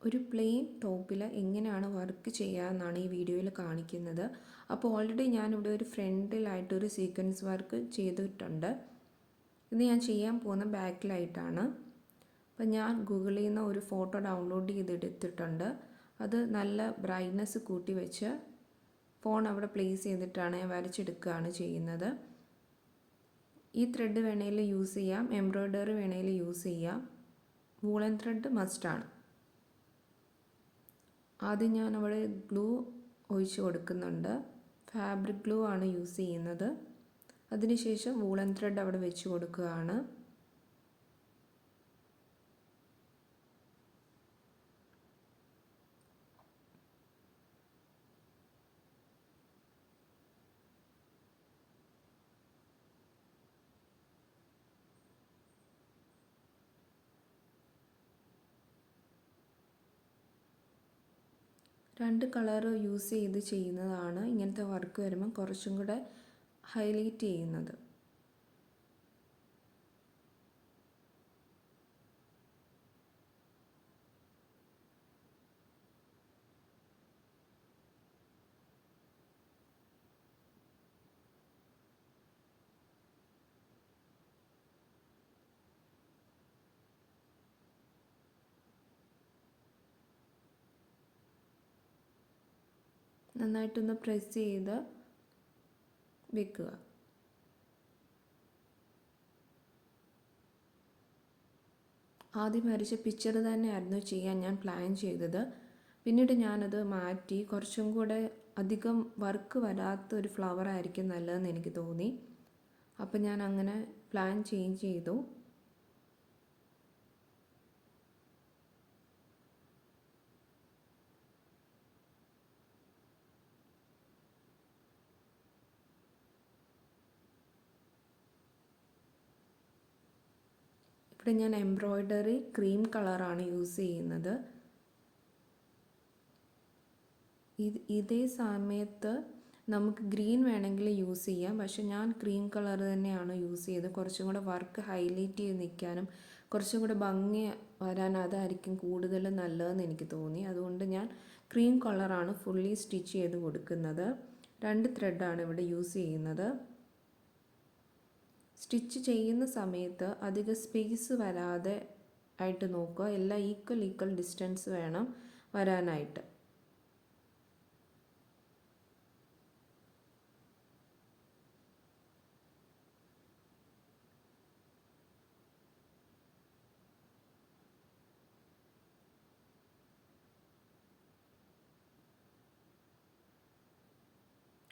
ഒരു പ്ലെയിൻ ടോപ്പിൽ എങ്ങനെയാണ് വർക്ക് ചെയ്യാമെന്നാണ് ഈ വീഡിയോയിൽ കാണിക്കുന്നത്. അപ്പോൾ ഓൾറെഡി ഞാനിവിടെ ഒരു ഫ്രണ്ടിലായിട്ടൊരു സീക്വൻസ് വർക്ക് ചെയ്തിട്ടുണ്ട്. ഇത് ഞാൻ ചെയ്യാൻ പോകുന്ന ബാക്കിലായിട്ടാണ്. അപ്പോൾ ഞാൻ ഗൂഗിളിൽ നിന്ന് ഒരു ഫോട്ടോ ഡൗൺലോഡ് ചെയ്തെടുത്തിട്ടുണ്ട്. അത് നല്ല ബ്രൈറ്റ്നസ് കൂട്ടി വെച്ച് ഫോൺ അവിടെ പ്ലേസ് ചെയ്തിട്ടാണ് ഞാൻ വരച്ചെടുക്കുകയാണ് ചെയ്യുന്നത്. ഈ ത്രെഡ് വേണേൽ യൂസ് ചെയ്യാം, എംബ്രോയ്ഡറി വേണേൽ യൂസ് ചെയ്യാം. വൂളൻ ത്രെഡ് മസ്റ്റാണ്. ആദ്യം ഞാൻ അവിടെ ഗ്ലൂ ഒഴിച്ച് കൊടുക്കുന്നുണ്ട്. ഫാബ്രിക് ഗ്ലൂ ആണ് യൂസ് ചെയ്യുന്നത്. അതിനുശേഷം വൂളൻ ത്രെഡ് അവിടെ വെച്ച് കൊടുക്കുകയാണ്. രണ്ട് കളർ യൂസ് ചെയ്ത് ചെയ്യുന്നതാണ് ഇങ്ങനത്തെ വർക്ക് വരുമ്പം കുറച്ചും കൂടെ ഹൈലൈറ്റ് ചെയ്യുന്നത്. നന്നായിട്ടൊന്ന് പ്രസ് ചെയ്ത് വെക്കുക. ആദ്യം വരച്ച പിക്ചർ തന്നെയായിരുന്നു ചെയ്യാൻ ഞാൻ പ്ലാൻ ചെയ്തത്. പിന്നീട് ഞാനത് മാറ്റി കുറച്ചും കൂടെ അധികം വർക്ക് വരാത്തൊരു ഫ്ലവർ ആയിരിക്കും നല്ലതെന്ന് എനിക്ക് തോന്നി. അപ്പോൾ ഞാൻ അങ്ങനെ പ്ലാൻ ചേഞ്ച് ചെയ്തു. ഇവിടെ ഞാൻ എംബ്രോയ്ഡറി ക്രീം കളറാണ് യൂസ് ചെയ്യുന്നത്. ഇതേ സമയത്ത് നമുക്ക് ഗ്രീൻ വേണമെങ്കിൽ യൂസ് ചെയ്യാം, പക്ഷെ ഞാൻ ക്രീം കളർ തന്നെയാണ് യൂസ് ചെയ്തത്. കുറച്ചും കൂടെ വർക്ക് ഹൈലൈറ്റ് ചെയ്ത് നിൽക്കാനും കുറച്ചും കൂടെ ഭംഗി വരാൻ അതായിരിക്കും കൂടുതൽ നല്ലതെന്ന് എനിക്ക് തോന്നി. അതുകൊണ്ട് ഞാൻ ക്രീം കളറാണ് ഫുള്ളി സ്റ്റിച്ച് ചെയ്ത് കൊടുക്കുന്നത്. 2 ത്രെഡാണ് ഇവിടെ യൂസ് ചെയ്യുന്നത്. സ്റ്റിച്ച് ചെയ്യുന്ന സമയത്ത് അധികം സ്പേസ് വരാതെ ആയിട്ട് നോക്കുക. എല്ലാം ഈക്വൽ ഡിസ്റ്റൻസ് വേണം വരാനായിട്ട്.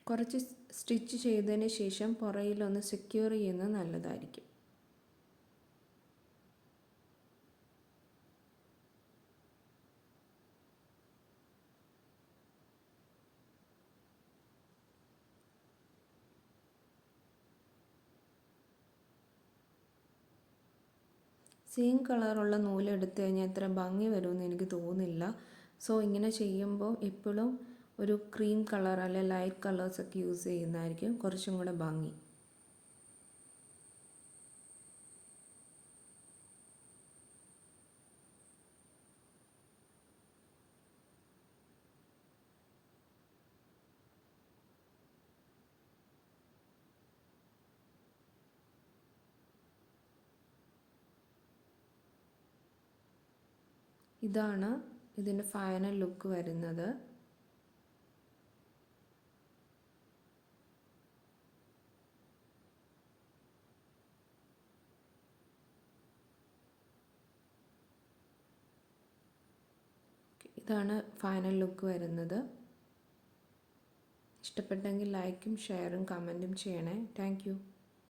കുറച്ച് സ്റ്റിച്ച് ചെയ്തതിന് ശേഷം പുറയിലൊന്ന് സെക്യൂർ ചെയ്യുന്നത് നല്ലതായിരിക്കും. സെയിം കളറുള്ള നൂലെടുത്ത് കഴിഞ്ഞാൽ അത്ര ഭംഗി വരുമെന്ന് എനിക്ക് തോന്നുന്നില്ല. സോ ഇങ്ങനെ ചെയ്യുമ്പോൾ എപ്പോഴും ഒരു ക്രീം കളർ അല്ലെങ്കിൽ ലൈറ്റ് കളേഴ്സൊക്കെ യൂസ് ചെയ്യുന്നതായിരിക്കും കുറച്ചും കൂടെ ഭംഗി. ഇതാണ് ഇതിൻ്റെ ഫൈനൽ ലുക്ക് വരുന്നത്. ഇതാണ് ഫൈനൽ ലുക്ക് വരുന്നത്. ഇഷ്ടപ്പെട്ടെങ്കിൽ ലൈക്കും ഷെയറും കമൻറ്റും ചെയ്യണേ. Thank you.